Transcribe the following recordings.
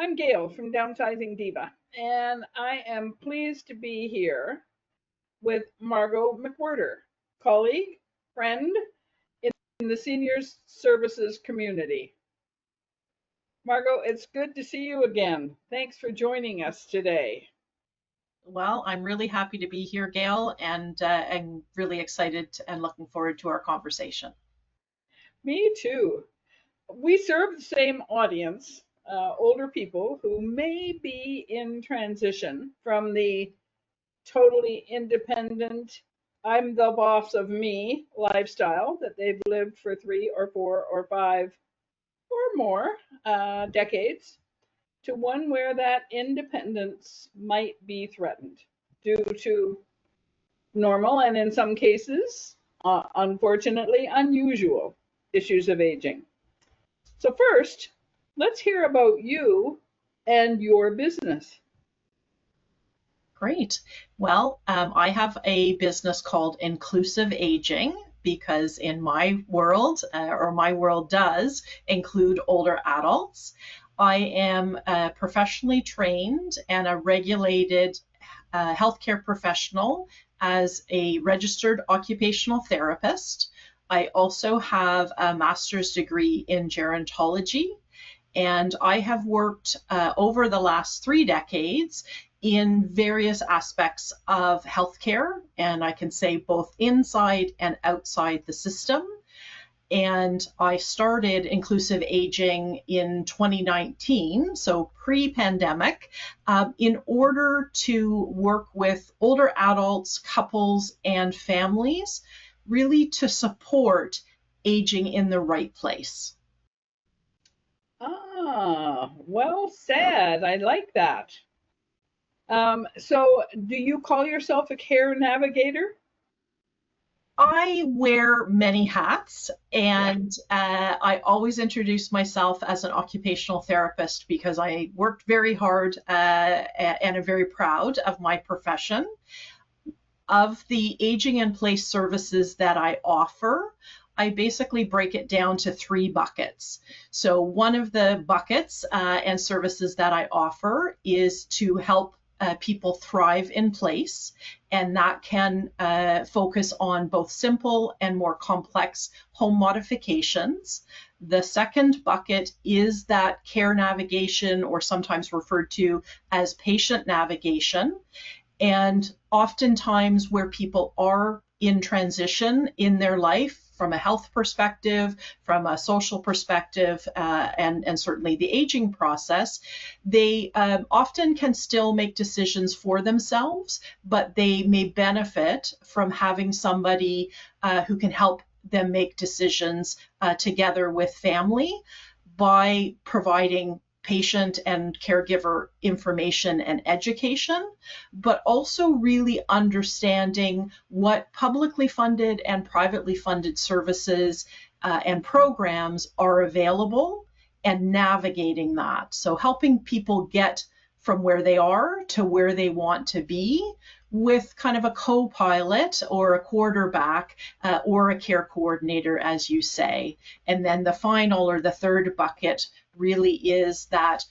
I'm Gail from Downsizing Diva, and I am pleased to be here with Margot McWhirter, colleague, friend in the seniors services community. Margot, it's good to see you again. Thanks for joining us today. Well, I'm really happy to be here, Gail, and I'm really excited and looking forward to our conversation. Me too. We serve the same audience, older people who may be in transition from the totally independent, I'm the boss of me lifestyle that they've lived for 3 or 4 or 5 or more decades to one where that independence might be threatened due to normal and in some cases, unfortunately, unusual issues of aging. So first, let's hear about you and your business. Great. Well, I have a business called Inclusive Aging because in my world, or my world does include older adults. I am professionally trained and a regulated healthcare professional as a registered occupational therapist. I also have a master's degree in gerontology, and I have worked over the last 3 decades in various aspects of healthcare, and I can say both inside and outside the system. And I started Inclusive Aging in 2019, so pre-pandemic, in order to work with older adults, couples, and families, really to support aging in the right place. Ah, well said. I like that. So do you call yourself a care navigator? I wear many hats, and I always introduce myself as an occupational therapist because I worked very hard and am very proud of my profession. Of the aging in place services that I offer, I basically break it down to 3 buckets. So one of the buckets and services that I offer is to help people thrive in place, and that can focus on both simple and more complex home modifications. The second bucket is that care navigation, or sometimes referred to as patient navigation. And oftentimes where people are in transition in their life, from a health perspective, from a social perspective, and certainly the aging process, they often can still make decisions for themselves, but they may benefit from having somebody who can help them make decisions together with family by providing patient and caregiver information and education, but also really understanding what publicly funded and privately funded services and programs are available and navigating that. So helping people get from where they are to where they want to be with kind of a co-pilot or a quarterback or a care coordinator, as you say. And then the final, or the third bucket, really is that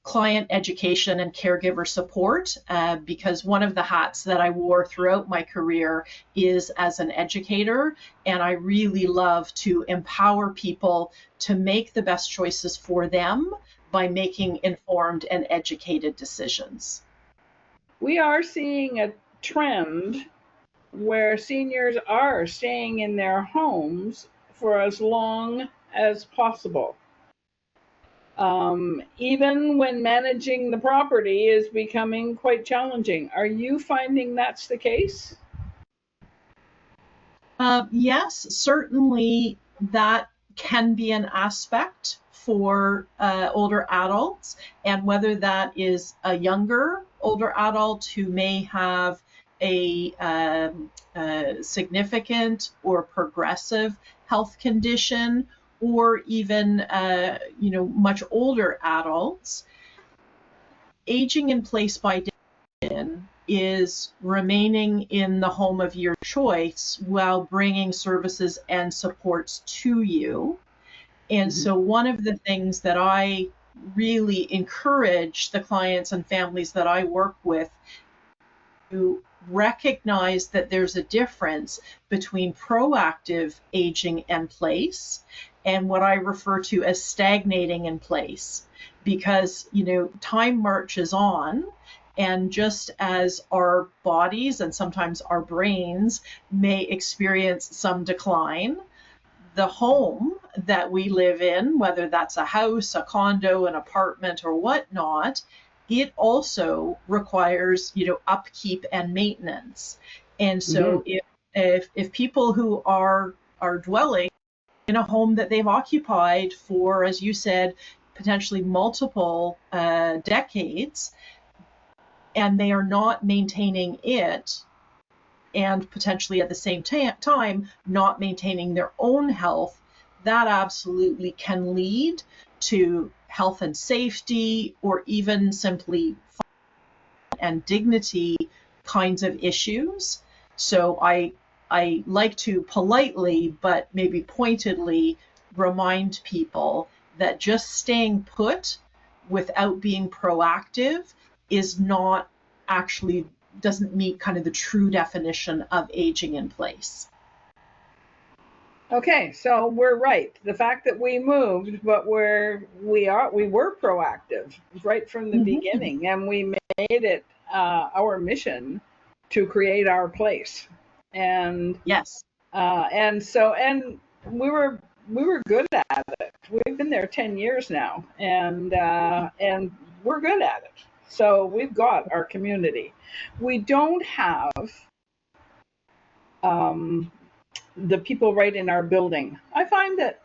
client education and caregiver support, because one of the hats that I wore throughout my career is as an educator, and I really love to empower people to make the best choices for them by making informed and educated decisions. We are seeing a trend where seniors are staying in their homes for as long as possible. Even when managing the property is becoming quite challenging. Are you finding that's the case? Yes, certainly that can be an aspect for older adults, and whether that is a younger older adult who may have a significant or progressive health condition, or even much older adults, aging in place by definition is remaining in the home of your choice while bringing services and supports to you. And so one of the things that I really encourage the clients and families that I work with to recognize that there's a difference between proactive aging in place and what I refer to as stagnating in place. Because, time marches on, and just as our bodies and sometimes our brains may experience some decline, the home that we live in, whether that's a house, a condo, an apartment, or whatnot, it also requires, upkeep and maintenance. And so if people who are dwelling in a home that they've occupied for, as you said, potentially multiple decades, and they are not maintaining it, and potentially at the same time not maintaining their own health, that absolutely can lead to health and safety, or even simply and dignity kinds of issues. So I like to politely, but maybe pointedly, remind people that just staying put without being proactive is not actually, doesn't meet kind of the true definition of aging in place. Okay, so we're right. The fact that we moved, but we were proactive right from the beginning, and we made it our mission to create our place. And yes, and we were good at it. We've been there 10 years now, and we're good at it. So we've got our community. We don't have the people right in our building. I find that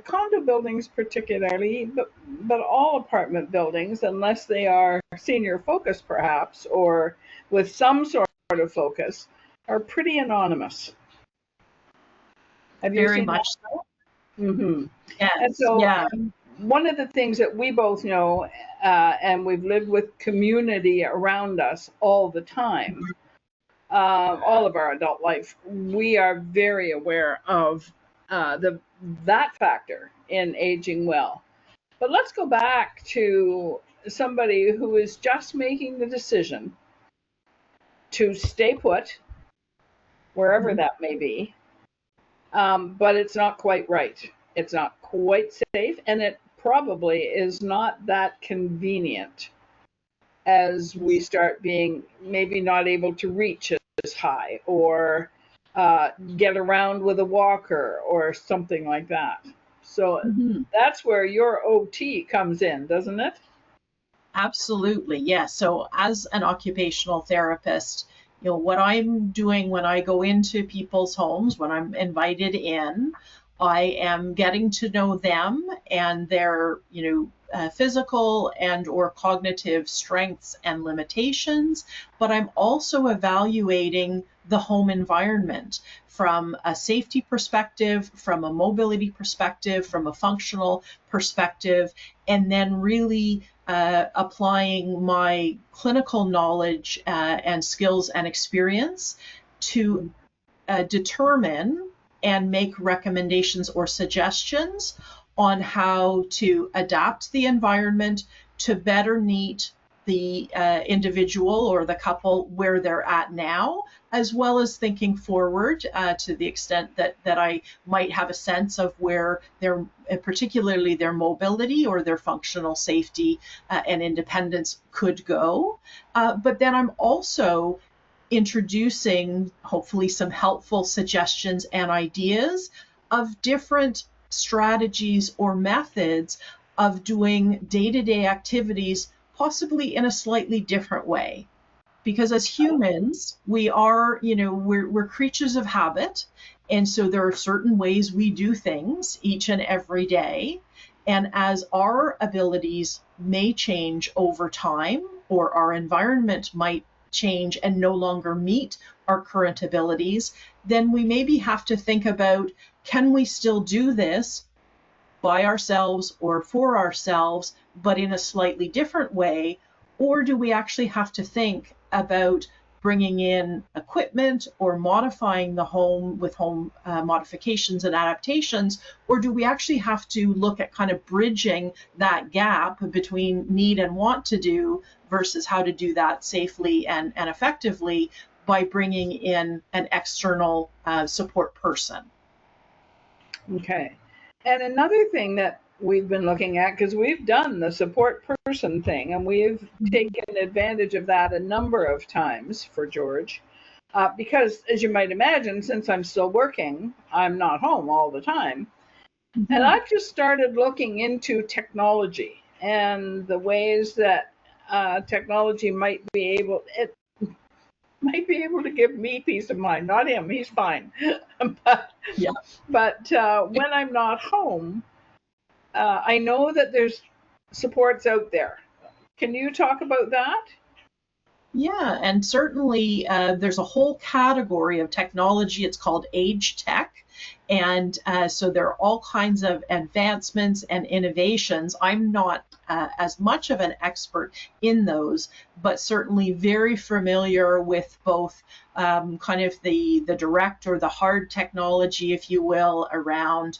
condo buildings particularly, but all apartment buildings, unless they are senior focused perhaps, or with some sort of focus, are pretty anonymous. Have you very seen much that? so. Mm-hmm. Yes, And so yeah. One of the things that we both know, and we've lived with community around us all the time, all of our adult life, we are very aware of that factor in aging well. But let's go back to somebody who is just making the decision to stay put, wherever that may be, but it's not quite right. It's not quite safe, and it probably is not that convenient as we start being maybe not able to reach as high, or get around with a walker or something like that. So that's where your OT comes in, doesn't it? Absolutely, yes. So as an occupational therapist, what I'm doing when I go into people's homes, when I'm invited in, I am getting to know them and their, physical and or cognitive strengths and limitations, but I'm also evaluating the home environment from a safety perspective, from a mobility perspective, from a functional perspective, and then really applying my clinical knowledge and skills and experience to determine and make recommendations or suggestions on how to adapt the environment to better meet the individual or the couple where they're at now, as well as thinking forward to the extent that I might have a sense of where their, particularly their mobility or their functional safety and independence could go. But then I'm also introducing hopefully some helpful suggestions and ideas of different strategies or methods of doing day-to-day activities, possibly in a slightly different way. Because as humans, we are, we're creatures of habit. And so there are certain ways we do things each and every day. And as our abilities may change over time, or our environment might change and no longer meet our current abilities, then we maybe have to think about, can we still do this by ourselves or for ourselves, but in a slightly different way? Or do we actually have to think about bringing in equipment or modifying the home with home modifications and adaptations, or do we actually have to look at kind of bridging that gap between need and want to do versus how to do that safely and effectively by bringing in an external support person? Okay. And another thing that we've been looking at, because we've done the support person thing and we've taken advantage of that a number of times for George, because as you might imagine, since I'm still working, I'm not home all the time. And I've just started looking into technology and the ways that technology might be able to give me peace of mind. Not him, he's fine. but when I'm not home, I know that there's supports out there. Can you talk about that? Yeah, and certainly there's a whole category of technology. It's called age tech. And so there are all kinds of advancements and innovations. I'm not as much of an expert in those, but certainly very familiar with both kind of the direct or the hard technology, if you will, around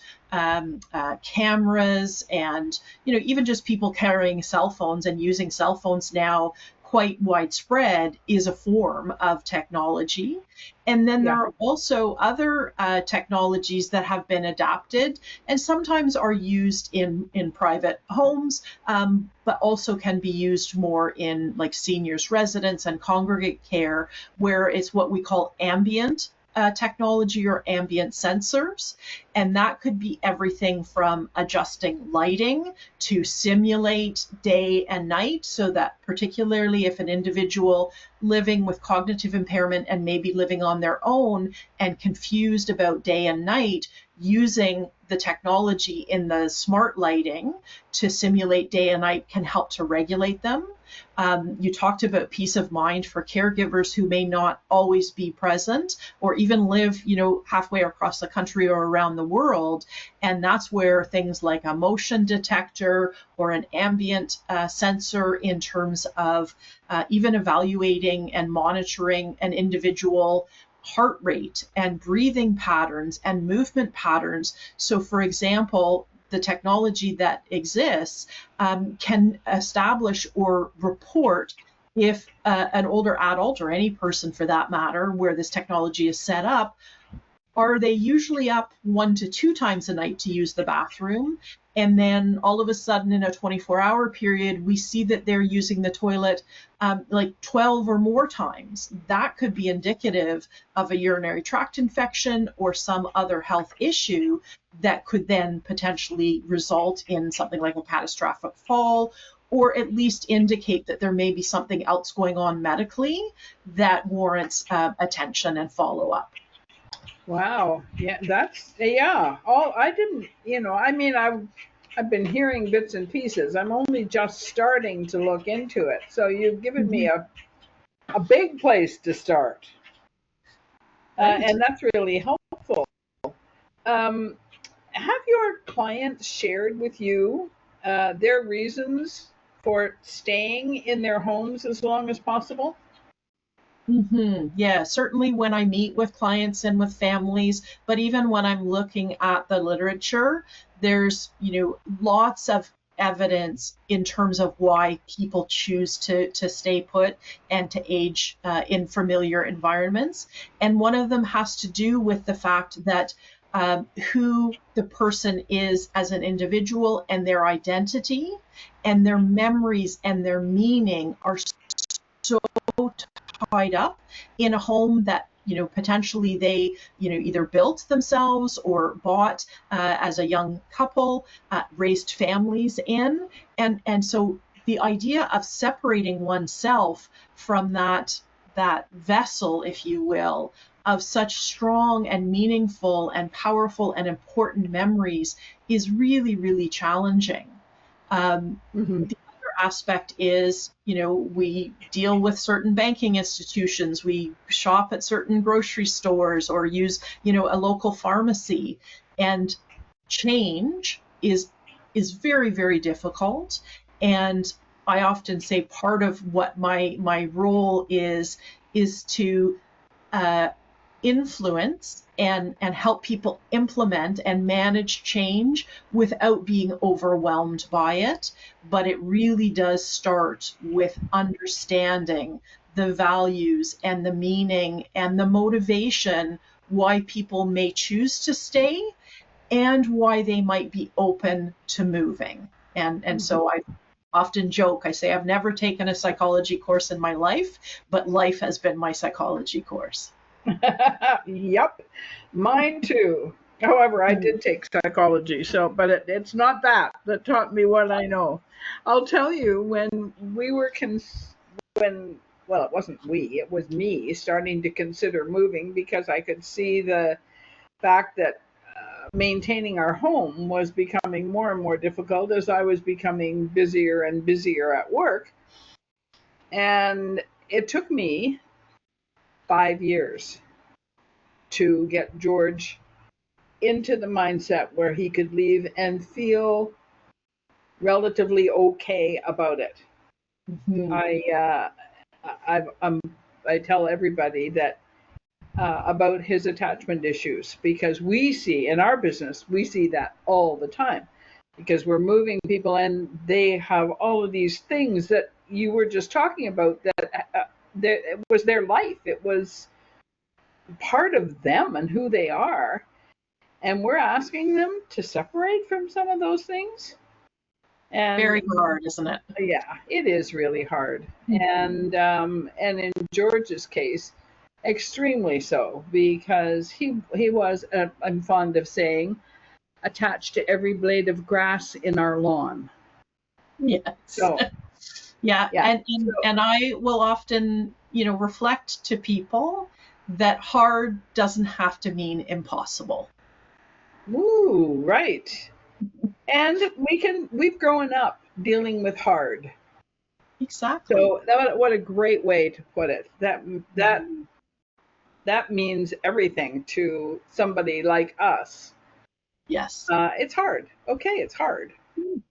cameras and, even just people carrying cell phones and using cell phones now quite widespread is a form of technology. And then there are also other technologies that have been adapted and sometimes are used in private homes, but also can be used more in like seniors' residence and congregate care, where it's what we call ambient technology or ambient sensors. And that could be everything from adjusting lighting to simulate day and night, so that particularly if an individual living with cognitive impairment and maybe living on their own and confused about day and night, using the technology in the smart lighting to simulate day and night can help to regulate them. You talked about peace of mind for caregivers who may not always be present or even live, halfway across the country or around the world. And that's where things like a motion detector or an ambient sensor in terms of even evaluating and monitoring an individual heart rate and breathing patterns and movement patterns. So for example, the technology that exists can establish or report if an older adult or any person for that matter, where this technology is set up, are they usually up 1 to 2 times a night to use the bathroom? And then all of a sudden in a 24-hour period, we see that they're using the toilet like 12 or more times. That could be indicative of a urinary tract infection or some other health issue that could then potentially result in something like a catastrophic fall, or at least indicate that there may be something else going on medically that warrants attention and follow-up. Wow. Yeah, I didn't, I've been hearing bits and pieces. I'm only just starting to look into it. So you've given me a big place to start. And that's really helpful. Have your clients shared with you their reasons for staying in their homes as long as possible? Yeah, certainly when I meet with clients and with families, but even when I'm looking at the literature, there's, lots of evidence in terms of why people choose to stay put and to age in familiar environments. And one of them has to do with the fact that who the person is as an individual and their identity and their memories and their meaning are so tied up in a home that potentially they either built themselves or bought as a young couple, raised families in, and so the idea of separating oneself from that vessel, if you will, of such strong and meaningful and powerful and important memories is really, really challenging. The aspect is, we deal with certain banking institutions, we shop at certain grocery stores or use, a local pharmacy, and change is very, very difficult. And I often say part of what my role is is to influence and help people implement and manage change without being overwhelmed by it. But it really does start with understanding the values and the meaning and the motivation why people may choose to stay and why they might be open to moving. And so I often joke, I say I've never taken a psychology course in my life, but life has been my psychology course. Yep, mine too. However, I did take psychology, but it's not that taught me what I know. I'll tell you, when we were well, it wasn't we, it was me starting to consider moving because I could see the fact that maintaining our home was becoming more and more difficult as I was becoming busier and busier at work. And it took me 5 years to get George into the mindset where he could leave and feel relatively okay about it. Mm-hmm. I tell everybody that about his attachment issues, because we see in our business, we see that all the time, because we're moving people and they have all of these things that you were just talking about, that it was their life. It was part of them and who they are. And we're asking them to separate from some of those things. And very hard, isn't it? Yeah, it is really hard. Mm-hmm. And in George's case, extremely so, because he was, I'm fond of saying, attached to every blade of grass in our lawn. Yes. So, yeah. And I will often, reflect to people that hard doesn't have to mean impossible. Ooh, right. And we've grown up dealing with hard. Exactly. So what a great way to put it. That means everything to somebody like us. Yes. It's hard. Okay, it's hard.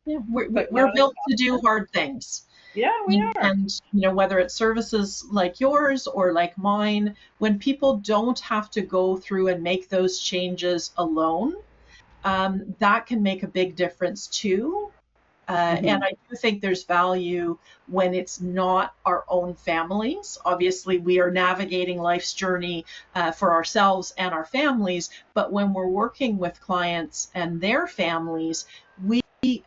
Yeah, we're built to do hard things. Yeah, we are. And whether it's services like yours or like mine, when people don't have to go through and make those changes alone, that can make a big difference too. And I do think there's value when it's not our own families. Obviously, we are navigating life's journey for ourselves and our families, but when we're working with clients and their families,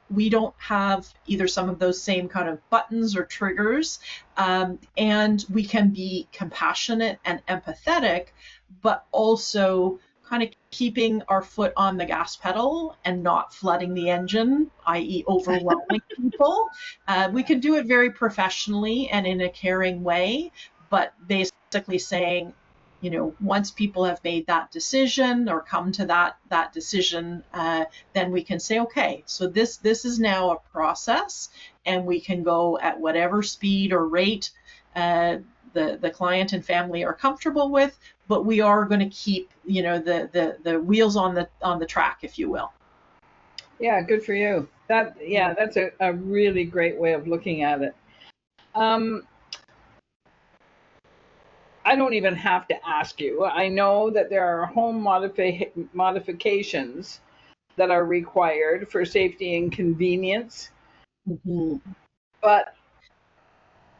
we don't have either some of those same kind of buttons or triggers, and we can be compassionate and empathetic, but also kind of keeping our foot on the gas pedal and not flooding the engine, i.e. overwhelming people. We can do it very professionally and in a caring way, but basically saying, once people have made that decision or come to that decision, then we can say, okay, so this is now a process, and we can go at whatever speed or rate the client and family are comfortable with, but we are going to keep the wheels on the track, if you will. Yeah, good for you. That's a really great way of looking at it. I don't even have to ask you. I know that there are home modifications that are required for safety and convenience. Mm-hmm. But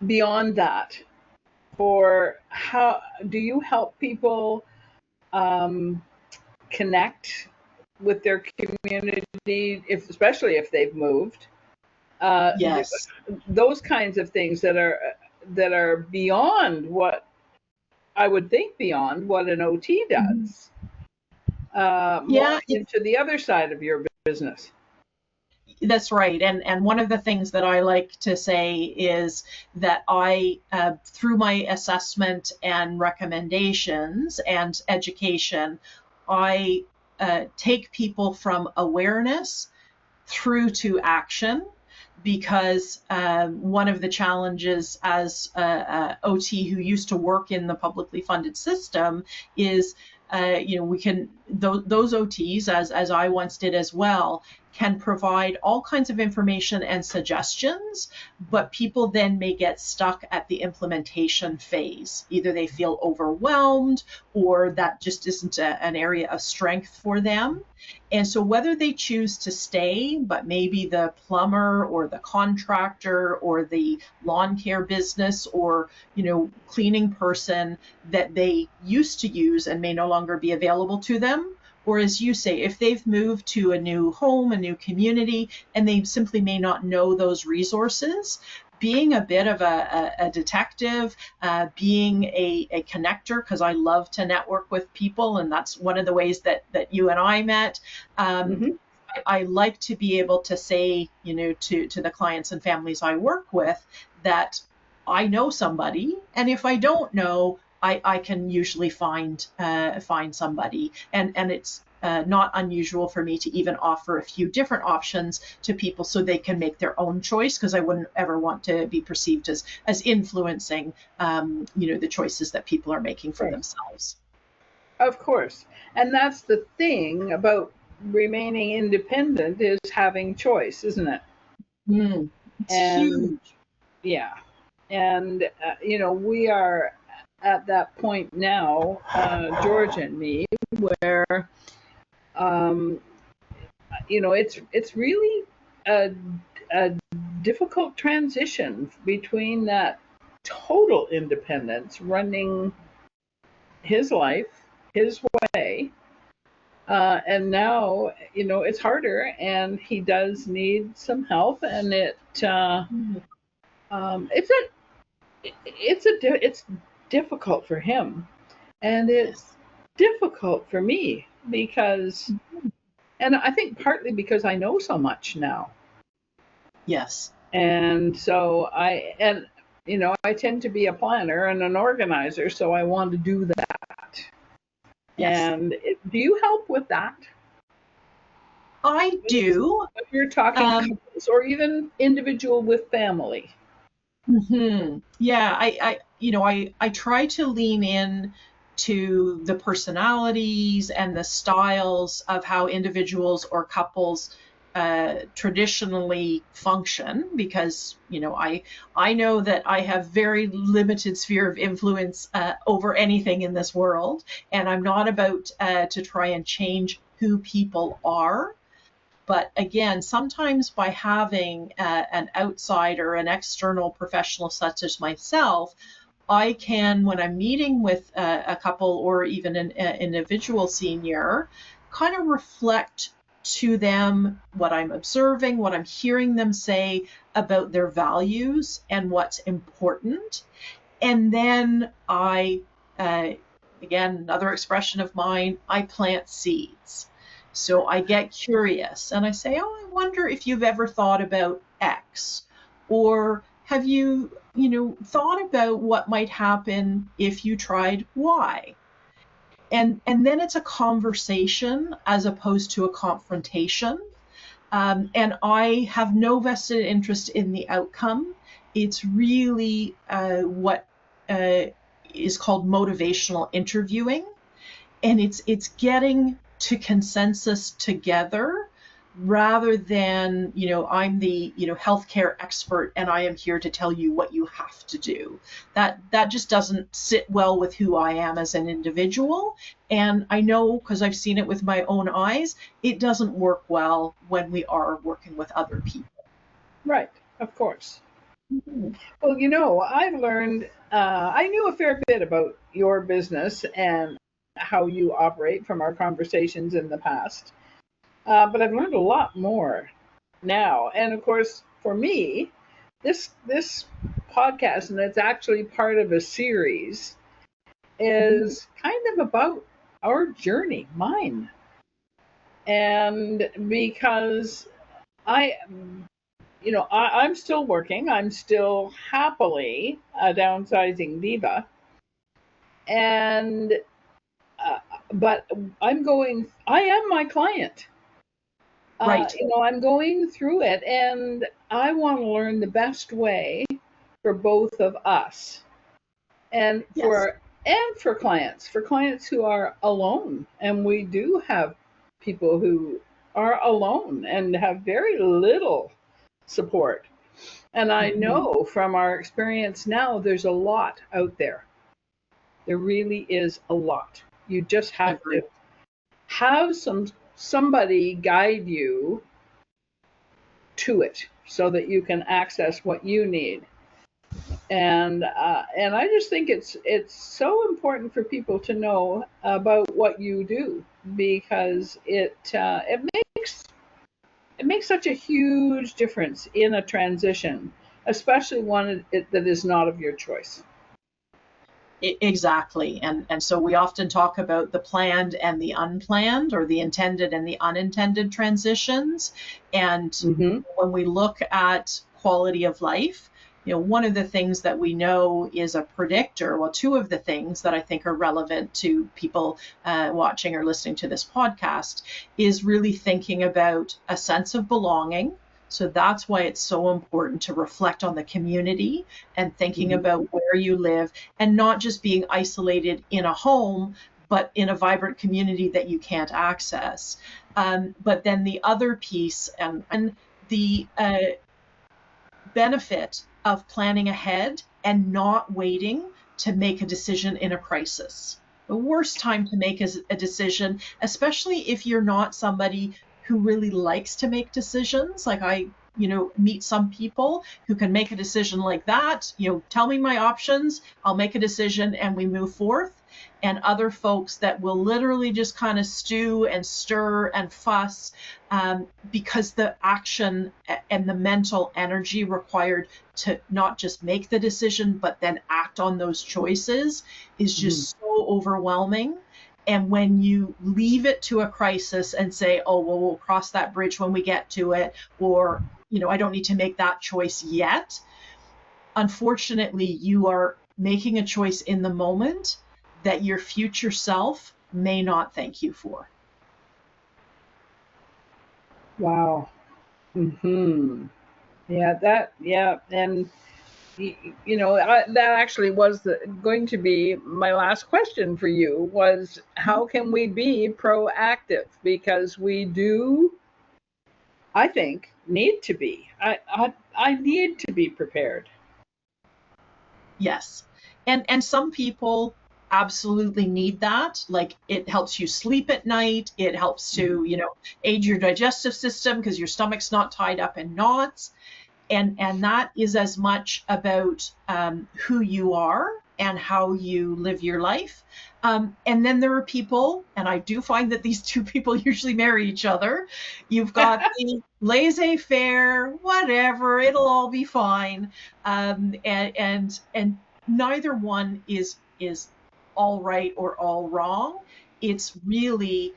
beyond that, how do you help people connect with their community, especially if they've moved? Yes. Those kinds of things that are beyond what I would think beyond what an OT does. More into the other side of your business. That's right. And one of the things that I like to say is that I, through my assessment and recommendations and education, I take people from awareness through to action, because one of the challenges as OT who used to work in the publicly funded system is, we can, those OTs, as I once did as well, can provide all kinds of information and suggestions, but people then may get stuck at the implementation phase. Either they feel overwhelmed or that just isn't an area of strength for them. And so whether they choose to stay, but maybe the plumber or the contractor or the lawn care business or, cleaning person that they used to use and may no longer be available to them, or as you say, if they've moved to a new home, a new community, and they simply may not know those resources, being a bit of a detective, being a connector, because I love to network with people, and that's one of the ways that you and I met. I like to be able to say, to the clients and families I work with that I know somebody, and if I don't know, I can usually find somebody, and it's not unusual for me to even offer a few different options to people so they can make their own choice, because I wouldn't ever want to be perceived as influencing, the choices that people are making for themselves. Of course. And that's the thing about remaining independent, is having choice, isn't it? It's huge. Yeah. And, we are at that point now, George and me, where, it's really a difficult transition between that total independence, running his life his way, and now it's harder, and he does need some help, and it's difficult for him, and it's difficult for me because, and I think partly because I know so much now. Yes. And so I tend to be a planner and an organizer, so I want to do that. Yes. And do you help with that? I do. If you're talking couples or even individual with family. Yeah, I try to lean in to the personalities and the styles of how individuals or couples traditionally function, because I know that I have very limited sphere of influence over anything in this world, and I'm not about to try and change who people are. But again, sometimes by having an outsider, an external professional such as myself, I can, when I'm meeting with a couple or even an individual senior, kind of reflect to them what I'm observing, what I'm hearing them say about their values and what's important. And then again, another expression of mine, I plant seeds. So I get curious and I say, oh, I wonder if you've ever thought about X, or have you, thought about what might happen if you tried Y? And then it's a conversation as opposed to a confrontation. And I have no vested interest in the outcome. It's really what is called motivational interviewing. And it's getting to consensus together rather than, I'm the, healthcare expert and I am here to tell you what you have to do. That just doesn't sit well with who I am as an individual. And I know, because I've seen it with my own eyes, it doesn't work well when we are working with other people. Right, of course. Well, I've learned, I knew a fair bit about your business and how you operate from our conversations in the past. But I've learned a lot more now. And of course, for me, this podcast, and it's actually part of a series, is kind of about our journey, mine. And because I'm still working, I'm still happily a downsizing diva. And, but I am my client. Right. I'm going through it, and I want to learn the best way for both of us, and for clients who are alone, and we do have people who are alone and have very little support. And I know from our experience now, there's a lot out there. There really is a lot. You just have to have somebody guide you to it so that you can access what you need. And I just think it's so important for people to know about what you do, because it makes such a huge difference in a transition, especially one that is not of your choice. Exactly. And so we often talk about the planned and the unplanned, or the intended and the unintended transitions. And when we look at quality of life, one of the things that we know is a predictor. Well, two of the things that I think are relevant to people watching or listening to this podcast is really thinking about a sense of belonging. So that's why it's so important to reflect on the community and thinking about where you live, and not just being isolated in a home, but in a vibrant community that you can't access. But then the other piece, and the benefit of planning ahead and not waiting to make a decision in a crisis. The worst time to make a decision, especially if you're not somebody who really likes to make decisions. Like I meet some people who can make a decision like that. Tell me my options, I'll make a decision, and we move forth. And other folks that will literally just kind of stew and stir and fuss, because the action and the mental energy required to not just make the decision, but then act on those choices is just so overwhelming. And when you leave it to a crisis and say, oh, well, we'll cross that bridge when we get to it, or, I don't need to make that choice yet. Unfortunately, you are making a choice in the moment that your future self may not thank you for. Wow. Yeah. And that actually was going to be my last question for you, was how can we be proactive? Because we do, I think, need to be. I need to be prepared. Yes. And some people absolutely need that. Like, it helps you sleep at night. It helps to, aid your digestive system because your stomach's not tied up in knots. And that is as much about who you are and how you live your life. And then there are people, and I do find that these two people usually marry each other. You've got the laissez-faire, whatever, it'll all be fine. And neither one is all right or all wrong. It's really,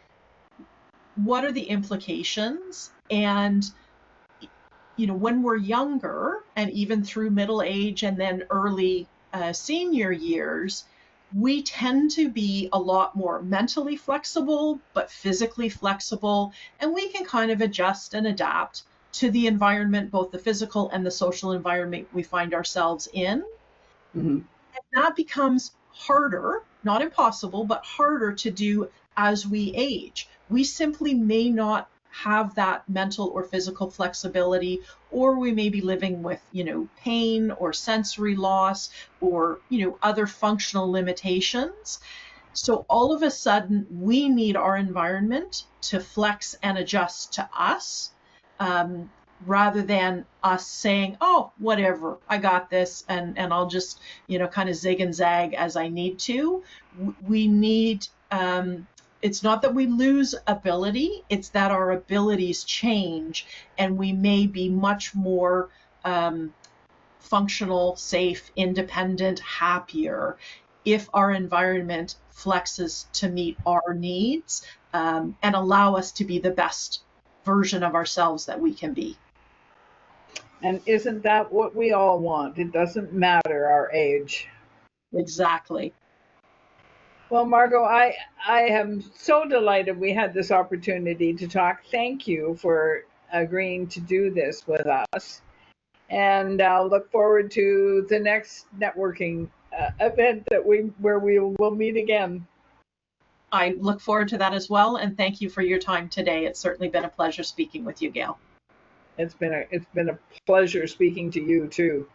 what are the implications? And when we're younger, and even through middle age and then early senior years, we tend to be a lot more mentally flexible, but physically flexible, and we can kind of adjust and adapt to the environment, both the physical and the social environment we find ourselves in. And that becomes harder, not impossible, but harder to do as we age. We simply may not have that mental or physical flexibility, or we may be living with, pain or sensory loss or, other functional limitations. So all of a sudden, we need our environment to flex and adjust to us, rather than us saying, oh, whatever, I got this, and I'll just, kind of zig and zag as I need to. We need, it's not that we lose ability, it's that our abilities change, and we may be much more functional, safe, independent, happier if our environment flexes to meet our needs, and allow us to be the best version of ourselves that we can be. And isn't that what we all want? It doesn't matter our age. Exactly. Well, Margot, I am so delighted we had this opportunity to talk. Thank you for agreeing to do this with us. And I'll look forward to the next networking event where we will meet again. I look forward to that as well. And thank you for your time today. It's certainly been a pleasure speaking with you, Gail. It's been a pleasure speaking to you too.